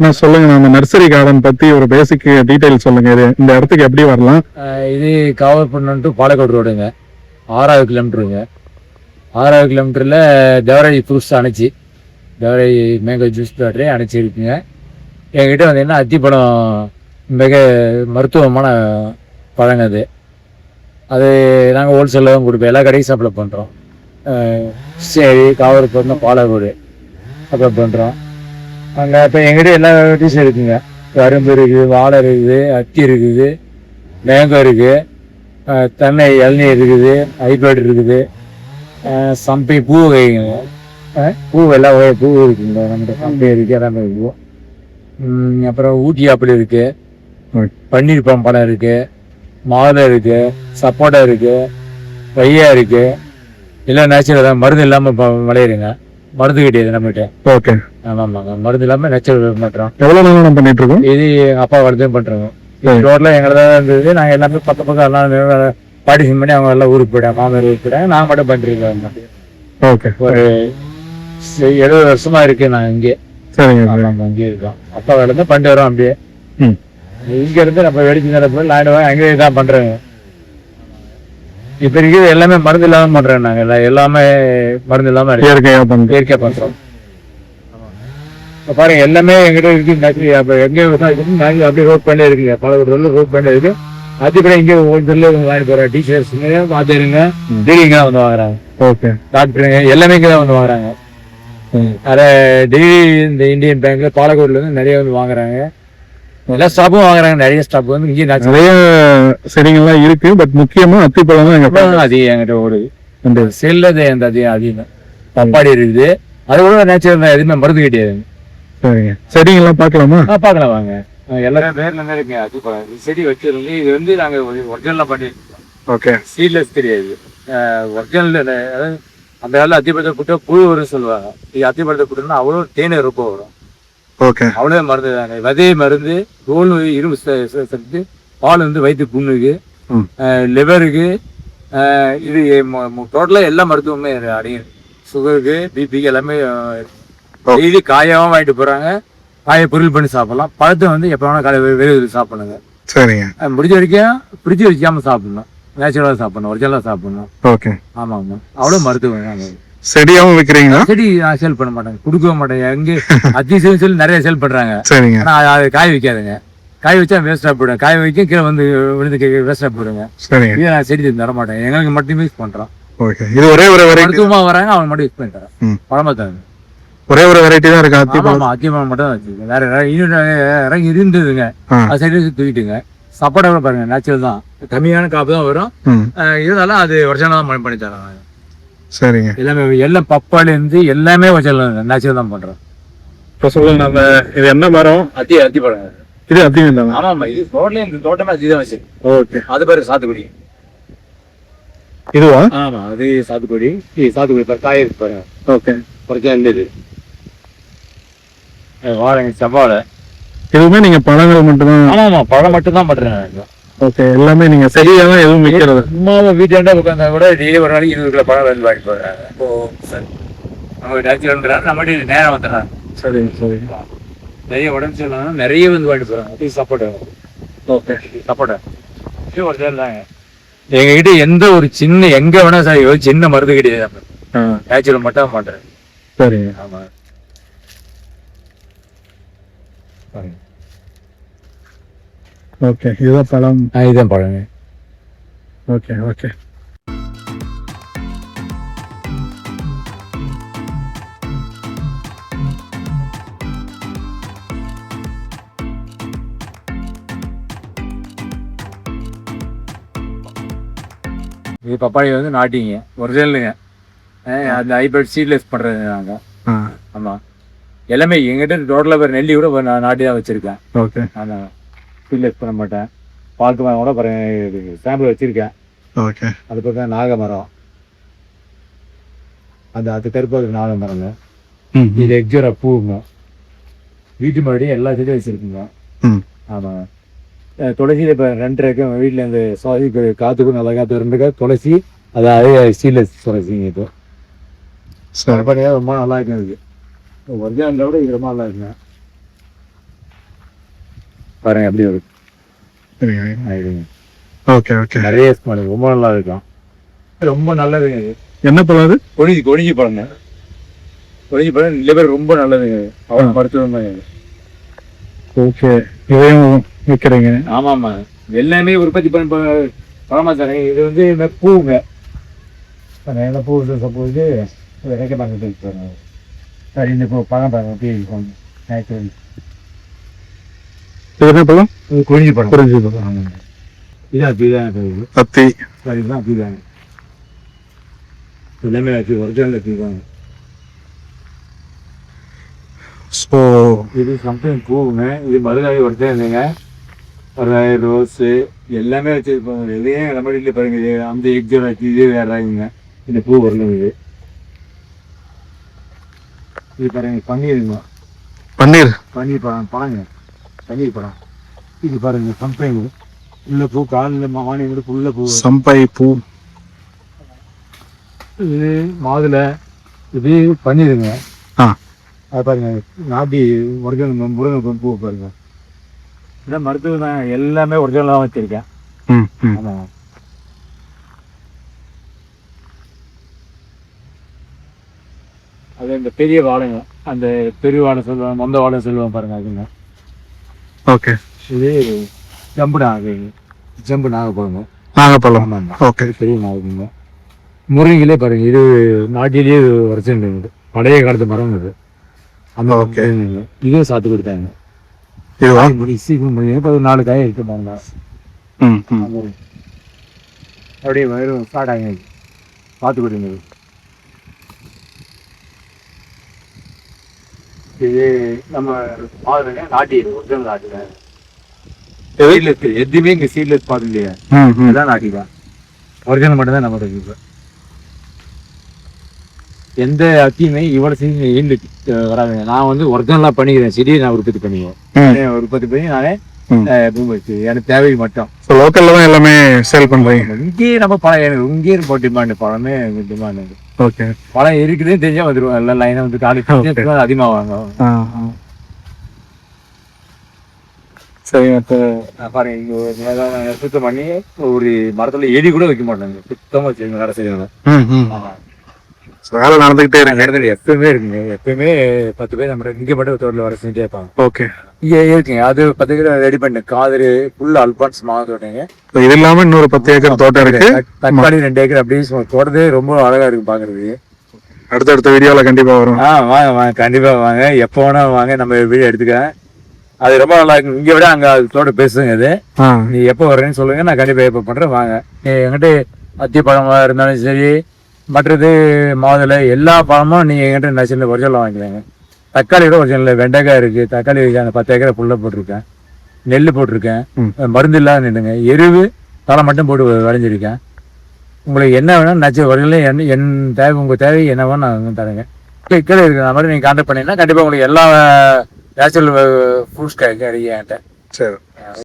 நான் சொல்லுங்க, நம்ம நர்சரி கார்டன் பத்தி ஒரு பேசிக் டீடைல் சொல்லுங்க. இந்த இடத்துக்கு எப்படி வரலாம்? இது காவல்பண்ணம் டு பாலக்காடு ரோடுங்க, 6வது கிலோமீட்டருங்க. 6வது கிலோமீட்டரில் தேவராஜி ஃப்ரூட்ஸ் அணைச்சி, தேவராஜி மேங்கோ ஜூஸ் ஃபேக்டரி அணைச்சி இருக்குங்க. என்கிட்ட வந்தீங்கன்னா அத்திப்பழம் மிக மருத்துவமான பழங்க. அது நாங்கள் ஹோல்சேலில் தான் கொடுப்போம், எல்லா கடையும் சப்ளை பண்ணுறோம். சரி, காவல்பண்ணம் பாலக்காடு சப்ளை பண்ணுறோம். அங்கே இப்போ எங்கிட்ட எல்லா வெரைட்டிஸும் இருக்குங்க. கரும்பு இருக்குது, வாழை இருக்குது, அத்தி இருக்குது, மேங்கோ இருக்குது, தென்னை இளநீர் இருக்குது, ஹைப்ரிட் இருக்குது, சம்பை பூ வகைங்க. பூ எல்லா வகை பூ இருக்குங்க நம்மகிட்ட. சம்பை இருக்குது, எல்லாமே இருக்குது. அப்புறம் ஊட்டி ஆப்பிள் இருக்குது, பன்னீர் பழம் இருக்குது, மாதுளை இருக்குது, சப்போட்டா இருக்குது, கொய்யா இருக்குது. எல்லாம் நேச்சுரல் தான், மருந்து இல்லாமல் விளையிறங்க. மருந்து கிடையாது நம்மகிட்ட. ஓகே. ஆமாங்க, மருந்து இல்லாமல் நேச்சுரல் பண்ணுறோம். எவ்வளோ நாள் நம்ம பண்ணிட்டு இருக்கோம்? இது எங்கள் அப்பா வளர்த்து பண்ணுறோங்க. ரோட்டில் எங்களை தான் இருந்தது. நாங்கள் எல்லாமே பக்கம் எல்லாம் பார்ட்டிஷன் பண்ணி அவங்க எல்லாம் ஊருக்கு போயிட்டாங்க, மாமனார் ஊருக்கு போயிட்டாங்க. நாங்கள் மட்டும் பண்ணிருக்கோம். ஓகே. ஒரு 70 வருஷமா இருக்கு நான் இங்கே. சரிங்க. ஆமாம், அங்கேயே இருக்கோம். அப்பா வளர்ந்து பண்ணிட்டு வரோம் அப்படியே. இங்க இருந்து நம்ம வெடிச்சு நடப்போம், லாயிடுவோம், அங்கேயே தான் பண்றோங்க. இப்ப இருக்குது எல்லாமே மருந்து இல்லாம பண்றோம். நாங்க எல்லாமே மருந்து இல்லாம இயற்கையா பண்றோம். பாருங்க, எல்லாமே எங்கிட்ட இருக்கு. எங்க அப்படியே ரோட் பண்ணே இருக்குங்க, பல ரோட் பண்ணே இருக்கு. அதுக்கப்புறம் இங்க ஒவ்வொரு வாங்கி போறேன். டீச்சர்ஸுங்க, வாத்தியாருங்க, டெய்லிங்க வந்து வாங்குறாங்க. ஓகே. டாக்டருங்க எல்லாமே இங்கதான் வந்து வாங்குறாங்க. அதை டெய்லி இந்த இந்தியன் பேங்க்ல பாலக்காடுல இருந்து நிறைய வந்து வாங்குறாங்க. எல்லா ஸ்டாப்பும் வாங்குறாங்க. நிறைய ஸ்டாப் வந்து இங்கே நிறைய செடிகள்லாம் இருக்கு. பட் முக்கியமா அத்திப்பழம் தான் அதிகம் என்கிட்ட ஓடுது. செல்லது அந்த அதிகம் பப்பாடி இருக்குது. அது கூட நேச்சுரல் தான், எதுவுமே மருந்து கிடையாது. சரிங்க. செடிகள்லாம் பார்க்கலாமா? பார்க்கலாம் வாங்க. எல்லாரும் நேரில் தான் இருக்குங்க அத்திப்பழம். செடி வச்சிருந்து இது வந்து நாங்கள் ஒரிஜினலாக பண்ணிருக்கோம். ஓகே. சீட்லெஸ் கிடையாது, ஒரிஜினல். அதாவது அந்த காலத்தில் அத்திப்பழத்தை போட்டு புழு வரும்னு சொல்லுவாங்க. இது அத்திப்பழத்தை போட்டோம்னா அவ்வளோ தேனை ரொம்ப வரும். ஓகே. அவ்வளோ மருந்து தாங்க. விதை மருந்து, தோல் இரும்பு சத்து, பால் வந்து வயிற்று புண்ணுக்கு, லிவருக்கு, இது டோட்டலாக எல்லா மருத்துவமே அடையும். சுகருக்கு, பிபிக்கு எல்லாமே. டெய்லி காயாவும் வாங்கிட்டு போறாங்க. காயை பொருள் பண்ணி சாப்பிடலாம். பழத்தை வந்து எப்போ வேணா காலை வெளியே சாப்பிடணுங்க. சரிங்க. முடிஞ்ச வரைக்கும் பிரிட்ஜ் வச்சாம சாப்பிடணும், நேச்சுரலாக சாப்பிடணும், ஒரிஜினலாக சாப்பிடணும். ஓகே. ஆமாங்க, அவ்வளோ மருத்துவம். செடியாவும் விற்கிறீங்களா? செடி நான் சேல் பண்ண மாட்டேங்க, கொடுக்க மாட்டேங்க. எங்க அத்தியம் சொல்லி நிறைய சேல் பண்றாங்க. சரிங்க. ஆனா அது காய் வைக்காதுங்க. காய் வச்சா வேஸ்டா போயிடும். காய் வைக்க கீழே வந்து விழுந்து வேஸ்டா போயிடுங்க. சரிங்க. இதை நான் செடி தர மாட்டேன், எங்களுக்கு மட்டும் யூஸ் பண்றோம். ஓகே. இது ஒரே ஒரு வெரைட்டி மருத்துவமா வராங்க, அவங்க மட்டும் யூஸ் பண்ணிட்டு பழமா தாங்க. ஒரே ஒரு வெரைட்டி தான் இருக்கு அத்திப்பழம். ஆமா, அத்திப்பழம் மட்டும் தான் வச்சிருக்கேன். வேற இறங்கி இருந்ததுங்க, அது சைடு தூக்கிட்டுங்க. சப்போட்டா கூட பாருங்க, நேச்சுரல் தான், கம்மியான காப்பு தான் வரும். இருந்தாலும் அது ஒரிஜினலா தான் பண்ணி தராங்க. சரிங்க. எல்லாமே எல்லாம் பப்பாளி இருந்து எல்லாமே ஒரிஜினல் நேச்சுரல் தான் பண்றோம். இப்போ சொல்லுங்க, நம்ம இது என்ன மரம்? அத்திப்பழம். இது அத்தியம் தானே? ஆமா, இது ரோட்ல இந்த தோட்டமே அதுதான் வச்சு. ஓகே. அது பாரு சாத்துக்குடி. இதுவா? ஆமா, அது சாத்துக்குடி. இது சாத்துக்குடி பாரு, காய் இருக்கு பாருங்க. ஓகே. ஒரிஜினல் இது. வாழைங்க, செவ்வாழை. எதுவுமே நீங்க பழங்கள் மட்டும் தான்? ஆமா, பழம் மட்டும் தான் பண்றேன். ஓகே. எல்லாமே நீங்க சரியாதான் எதுவும் விற்கிறது? சும்மா வீட்டாண்டா உட்காந்தா கூட டெய்லி ஒரு நாளைக்கு 20 கிலோ பழம் வந்து வாங்கி போடுறாங்க. நம்ம நேச்சுரல் நம்ம நேரம் வந்துடுறாங்க. சரிங்க. சரி. நிறைய உடம்பு சொல்லலாம், நிறைய வந்து வாங்கி போறாங்க. சப்போட்டா. ஓகே. சப்போட்டா ஒரிஜினல் தாங்க. எங்ககிட்ட எந்த ஒரு சின்ன எங்க வேணா சார் சின்ன மருந்து கிடையாது. நேச்சுரல் மட்டும் பண்றேன். சரிங்க. ஆமா. ஓகே. இதுதான் பழம்? இதுதான் பழங்க. ஓகே. ஓகே. இது பப்பாளி வந்து நாட்டிங்க, ஒரிஜினலுங்க. அந்த ஹைபிரிட் சீட்லெஸ் பண்றது நாங்க. ஆமா, எல்லாமே எங்கிட்ட டோட்டலாக பேர் நெல்லி கூட நான் நாட்டி தான் வச்சிருக்கேன். ஓகே. நான் சீட்லெஸ் பண்ண மாட்டேன். பால்க்கு மரம் கூட பாருங்க, சாம்பிள் வச்சிருக்கேன். ஓகே. அது பக்கம் நாக மரம், அது கருப்பாக நாக மரங்க. இது எக்ஜோரா பூவுங்க. வீட்டு மறுபடியும் எல்லா செடியும் வச்சிருக்குங்க. ஆமாங்க. துளசியில் இப்போ 2 இருக்கு வீட்டில். இந்த சுவாசி காற்றுக்கும் நல்லா காற்று இருந்துக்கா துளசி. அதாவது சீட்லெஸ் துளசிங்க. இப்போ ரொம்ப நல்லா இருக்குங்க. ஒரிஜினல் விட இது ரொம்ப நல்லா இருக்குங்க. பாருங்க எப்படி வரும். சரிங்க. Okay okay. நிறைய ஸ்மெல் ரொம்ப நல்லா இருக்கும். ரொம்ப நல்லதுங்க இது. என்ன பழம் அது? கொடிஞ்சி பழங்க. கொடிஞ்சி பழம் லிவர் ரொம்ப நல்லதுங்க. அவ்வளோ மருத்துவம் தான் இது. ஓகே. இதையும் விற்கிறீங்க? ஆமாம்மா, எல்லாமே உற்பத்தி பண்ண பழமா தானே. இது வந்து இந்த பூங்க என்ன பூ சப்போஸ் ரெக்க பார்க்க சரி. இந்த பூ பழம் பாருங்க எப்படி இருக்கும். இது என்ன பழம்? கொடிஞ்சி பழம். குறிஞ்சி பழம். ஆமாங்க. இதான் அப்படிதான் அத்தி. இதுதான் அப்படிதாங்க. எல்லாமே வச்சு ஒரிஜினல் வச்சுருக்காங்க. ஸோ இது சம்திங் பூவுங்க. இது மருதாணி ஒருத்தர் இருந்தீங்க. ஒரு ரோஸு எல்லாமே வச்சுருப்பாங்க. எதையும் நம்ம வீட்டில் பாருங்க. இது அந்த எக்ஸாம் வச்சு இது வேறாங்க. இந்த பூ வரணும். இது பாருங்க பன்னீருங்க. பன்னீர் பழங்க. பன்னீர் பழம். இது பாருங்க சம்திங் உள்ள பூ. காலில் மானியம் கூட உள்ள பூ. சம்பை பூ. இது மாதுளை. இது பன்னீருங்க. அது பாருங்க நாட்டி ஒரிஜினல் முருங்கை பூ பாருங்க. இதான் மருத்துவம் தான். எல்லாமே ஒரிஜினலாக வச்சிருக்கேன். ஆமாம். அது இந்த பெரிய வாழைங்க. அந்த பெரிய வாழை சொல்லுவாங்க, மொந்த வாழை சொல்லுவாங்க பாருங்க. அதுங்க. ஓகே. இது ஜம்பு நாகுங்க. ஜம்பு நாகப்பழங்க. நாகப்பழம். ஆமாம். ஓகே. பெரிய நாகுங்க. முருங்கையிலே பாருங்க. இது நாட்டிலேயே வரைச்சிருந்தது. பழைய காலத்து மரம் இது. அந்த ஓகே. இதே சாத்து கொடுத்தாங்க. இதுவா? இப்போ 4 காய் இருக்கு பாருங்க. அப்படியே வரும் ஸ்டார்ட் ஆகி பார்த்து கொடுங்க. இது நம்ம பாருங்க நாட்டி ஒரிஜினல் நாட்டுங்க. சீட்லெஸ் எதுவுமே இங்கே சீட்லெஸ் பார்த்து இல்லையா? அதான் நாட்டி தான். ஒரிஜினல் மட்டும் தான் நம்ம இருக்கு. எந்த அத்தியுமே இவ்வளோ ஈல்டு வராதுங்க. நான் வந்து ஒரிஜினலாக பண்ணிக்கிறேன். செடியை நான் உற்பத்தி பண்ணிக்குவேன். உற்பத்தி பண்ணி நானே எனக்கு தேவை மட்டும். லோக்கல்ல தான் எல்லாமே சேல் பண்றீங்க? இங்கேயே நம்ம பழம் எனக்கு இங்கேயே இப்போ டிமாண்டு. பழமே டிமாண்டு. ஓகே. பழம் இருக்குதுன்னு தெரிஞ்சா வந்துடுவோம். எல்லாம் லைனாக வந்து காலேஜ் அதிகமாக வாங்க. சரிங்க. பாருங்க இங்கே சுத்தம் பண்ணி ஒரு மரத்தில் எலி கூட வைக்க மாட்டாங்க. சுத்தமாக வச்சுருங்க. வேலை செய்வாங்க. வேலை நடந்துகிட்டே இருக்கு. எப்பவுமே இருக்குங்க. எப்பவுமே 10 பேர் நம்ம இங்கே மட்டும் தோட்டத்தில் வர செஞ்சுட்டே இருப்பாங்க. ஓகே. இங்கே இருக்குங்க. அது 10 கிலோ ரெடி பண்ணு. காதரு ஃபுல் அல்பான்ஸ் மாவு தோட்டங்க. இது இல்லாம இன்னொரு 10 ஏக்கர் தோட்டம் இருக்கு. தக்காளி 2 ஏக்கர். அப்படியே தோட்டதே ரொம்ப அழகா இருக்கு பாக்குறதுக்கு. அடுத்தடுத்த வீடியோல கண்டிப்பா வரும். வாங்க கண்டிப்பா வாங்க. எப்போ வேணா வாங்க. நம்ம வீடியோ எடுத்துக்க. அது ரொம்ப நல்லா இருக்கு. இங்க விட அங்க தோட்ட பேசுங்க. அது நீ எப்போ வர்றேன்னு சொல்லுங்க. நான் கண்டிப்பா எப்போ பண்றேன். வாங்க. என்கிட்ட அத்தி பழமா இருந்தாலும் சரி, மற்றது மாதுளை எல்லா பழமும் நீங்கள் எங்கிட்ட நச்சுல ஒரிஜினல் வாங்கிக்கலாங்க. தக்காளி கூட ஒரிஜினல். வெண்டைக்காய் இருக்குது. தக்காளி அந்த 10 ஏக்கரை ஃபுல்லாக போட்டிருக்கேன். நெல் போட்டிருக்கேன். மருந்து இல்லாத நின்றுங்க. எருவு தலை மட்டும் போட்டு விளைஞ்சிருக்கேன். உங்களுக்கு என்ன வேணும் நச்சு ஒரிஜினல் என் தேவை. உங்கள் தேவை என்ன வேணும் நான் தரேங்க. கீழே இருக்கிற மாதிரி நீங்கள் கான்டாக்ட் பண்ணிங்கன்னா கண்டிப்பாக உங்களுக்கு எல்லா நேச்சுரல் ஃப்ரூட்ஸ் கிடைக்கும் என்கிட்ட. சரி.